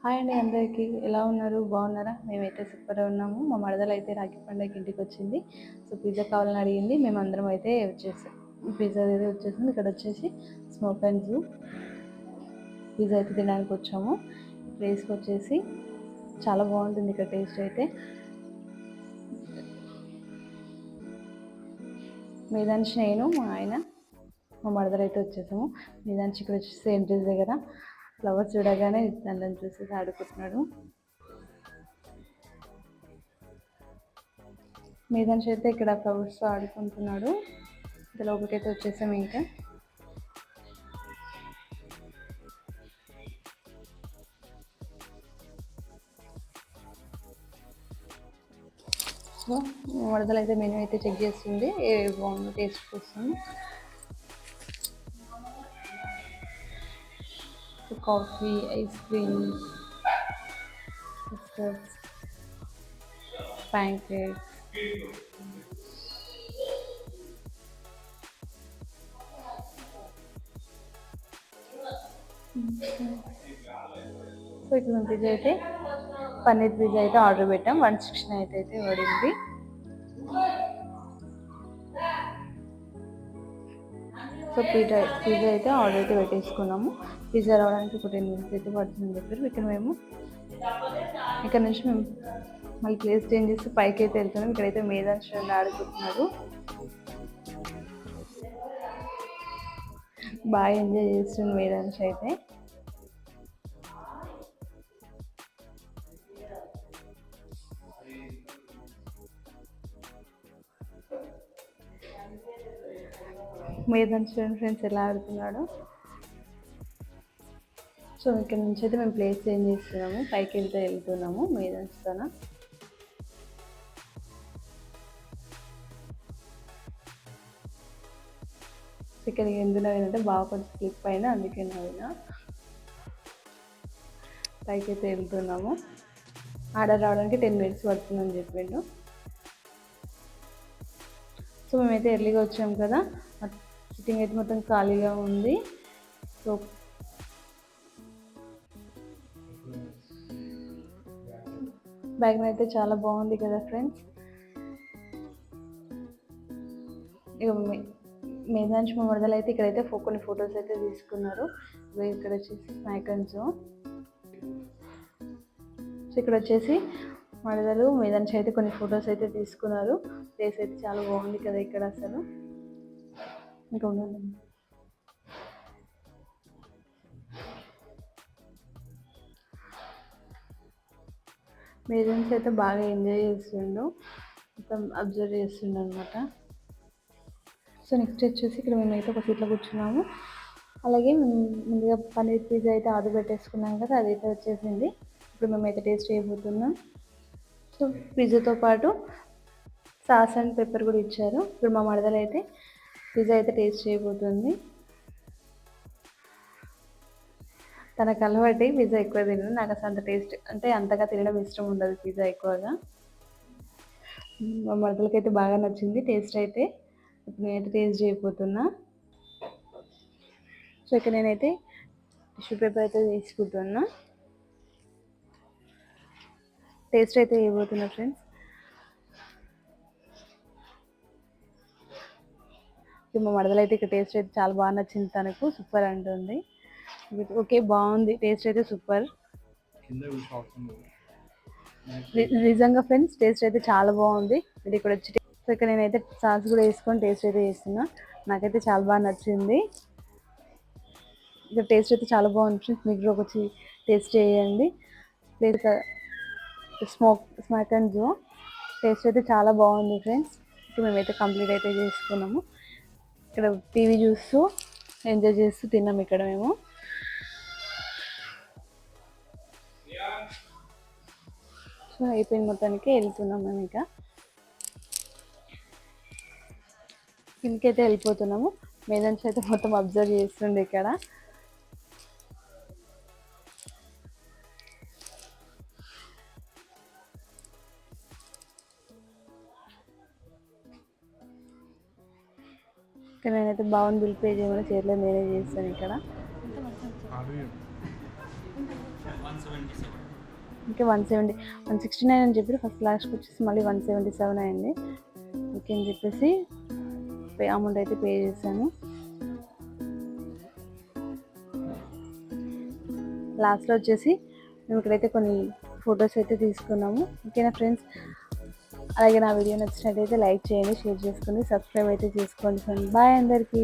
Hi అండి అందరికీ. ఎలా ఉన్నారు? బాగున్నారా? మేమైతే సూపర్‌గా ఉన్నాము. మా మరదలైతే రాఖీ పండగకి ఇంటికొచ్చింది. సో, పిజ్జా కావాలని అడిగింది. మేమందరం అయితే వచ్చేసాం. పిజ్జా అయితే వచ్చేసింది. ఇక్కడొచ్చేసి స్మోక్ అండ్ జూ పిజ్జా అయితే తినడానికొచ్చాము. ప్లేస్‌కొచ్చేసి చాలా బాగుంటుంది ఇక్కడ టేస్ట్ అయితే. మీదాంచి నేను, మా ఆయన, మా మరదలైతే వచ్చేసాము. మీదాంచి ఇక్కడ వచ్చేసి ఎంట్రన్స్ దగ్గర ఫ్లవర్స్ చూడగానే దాన్ని చూసేసి ఆడుకుంటున్నాడు. మీదాంచి అయితే ఇక్కడ ఫ్లవర్స్తో ఆడుకుంటున్నాడు. ఇంకా లోపలికైతే వచ్చేసాము. ఇంకా సో వరదలు అయితే మెనూ అయితే చెక్ చేస్తుంది, ఏ బాగుందో టేస్ట్ చూస్తుంది. Coffee, ice cream, biscuits, pan cakes, so ఇక్కడ పిజ్జా అయితే పన్నీర్ పిజ్జా అయితే ఆర్డర్ పెట్టాం. 169 అయితే పడింది. సో పిజ్జా అయితే ఆర్డర్ అయితే పెట్టేసుకున్నాము. పిజ్జా రావడానికి ఒక 10 minutes అయితే పడుతుందని చెప్పారు. ఇక్కడ నుంచి మేము మళ్ళీ ప్లేస్ చేంజ్ చేసి పైకి అయితే వెళ్తున్నాం. ఇక్కడైతే మేధాంశ ఆడుకుంటున్నారు. బాగా ఎంజాయ్ చేస్తుంది మేధాంశ అయితే. మేధాంశ ఫ్రెండ్స్ ఎలా ఆడుతున్నాడు. సో ఇక్కడ నుంచి అయితే మేము ప్లేస్ చేంజ్ చేస్తున్నాము, పైకి వెళ్తున్నాము మేధాంశతోన. ఇక్కడ ఎందుకు నవ్వినంటే బాగా కొంచెం స్లిప్ అయినా, అందుకే నవ్వినా. పైకి అయితే వెళ్తున్నాము. ఆర్డర్ రావడానికి 10 minutes పడుతుందని చెప్పిండు. సో మేమైతే ఎర్లీగా వచ్చాము కదా, సిట్టింగ్ అయితే మొత్తం ఖాళీగా ఉంది. సో బ్యాగ్ అయితే చాలా బాగుంది కదా ఫ్రెండ్స్. ఇక మేధాంశ్ మా వరదలు అయితే ఇక్కడైతే కొన్ని ఫొటోస్ అయితే తీసుకున్నారు. ఇక్కడ వచ్చేసి స్నాకన్స్. సో ఇక్కడ వచ్చేసి వరదలు మేధాంశ్ అయితే కొన్ని ఫొటోస్ అయితే తీసుకున్నారు. ప్లేస్ అయితే చాలా బాగుంది కదా ఇక్కడ అసలు. ఇంకా ఉండాలి. మేధాంశ్ అయితే బాగా ఎంజాయ్ చేస్తుండు, మొత్తం అబ్జర్వ్ చేస్తుండు అనమాట. సో నెక్స్ట్ వచ్చేసి ఇక్కడ మేమైతే ఒక సీట్లో కూర్చున్నాము. అలాగే ముందుగా పన్నీర్ పిజ్జా అయితే ఆర్డర్ పెట్టేసుకున్నాం కదా, అదైతే వచ్చేసింది. ఇప్పుడు మేమైతే టేస్ట్ చేయబోతున్నాం. సో పిజ్జాతో పాటు సాస్ అండ్ పెప్పర్ కూడా ఇచ్చారు. ఇప్పుడు మా మరదలు అయితే పిజ్జా అయితే టేస్ట్ చేయబోతుంది. తనకు అలవాటు పిజ్జా ఎక్కువ తినను. నాకు అసలు అంత టేస్ట్ అంటే అంతగా తినడం ఇష్టం ఉండదు పిజ్జా ఎక్కువగా. మా మరదలకి అయితే బాగా నచ్చింది టేస్ట్ అయితే. ఇప్పుడు నేనైతే టేస్ట్ చేయబోతున్నా. సో ఇక్కడ నేనైతే టిష్యూ పేపర్ అయితే తీసుకుంటున్నా. టేస్ట్ అయితే చేయబోతున్నా ఫ్రెండ్స్. మా మరదలు అయితే ఇక్కడ టేస్ట్ అయితే చాలా బాగా నచ్చింది, తనకు సూపర్ అంటుంది. ఓకే బాగుంది, టేస్ట్ అయితే సూపర్. నిజంగా ఫ్రెండ్స్ టేస్ట్ అయితే చాలా బాగుంది. మీరు ఇక్కడ వచ్చి సో ఇక్కడ నేనైతే సాస్ కూడా వేసుకొని టేస్ట్ అయితే చేస్తున్నా. నాకైతే చాలా బాగా నచ్చింది. ఇక్కడ టేస్ట్ అయితే చాలా బాగుంది ఫ్రెండ్స్. మీరు వచ్చి టేస్ట్ చేయండి. స్మాక్ అండ్ జో టేస్ట్ అయితే చాలా బాగుంది ఫ్రెండ్స్. ఇప్పుడు మేమైతే కంప్లీట్ అయితే చేసుకున్నాము. ఇక్కడ టీవీ చూస్తూ ఎంజాయ్ చేస్తూ తిన్నాము ఇక్కడ మేము. సో అయిపోయింది, మొత్తానికి వెళ్తున్నాం మేము. ఇక ఇంకైతే వెళ్ళిపోతున్నాము. మేధాంశ్ అయితే మొత్తం అబ్జర్వ్ చేస్తుండే ఇక్కడ. నేనైతే బాగుంది బిల్ పే చేయమని చేతిలో నేనే చేస్తాను ఇక్కడ. ఓకే 169 అని చెప్పి ఫస్ట్ లాస్ట్కి వచ్చేసి మళ్ళీ 177 అయింది. ఓకే అని చెప్పేసి అమౌంట్ అయితే పే చేశాను. లాస్ట్లో వచ్చేసి మేము ఇక్కడైతే కొన్ని ఫొటోస్ అయితే తీసుకున్నాము. ఓకేనా ఫ్రెండ్స్, అలాగే నా వీడియో నచ్చినట్టయితే లైక్ చేయండి, షేర్ చేసుకోండి, సబ్స్క్రైబ్ అయితే చేసుకోండి ఫ్రెండ్స్. బాయ్ అందరికీ.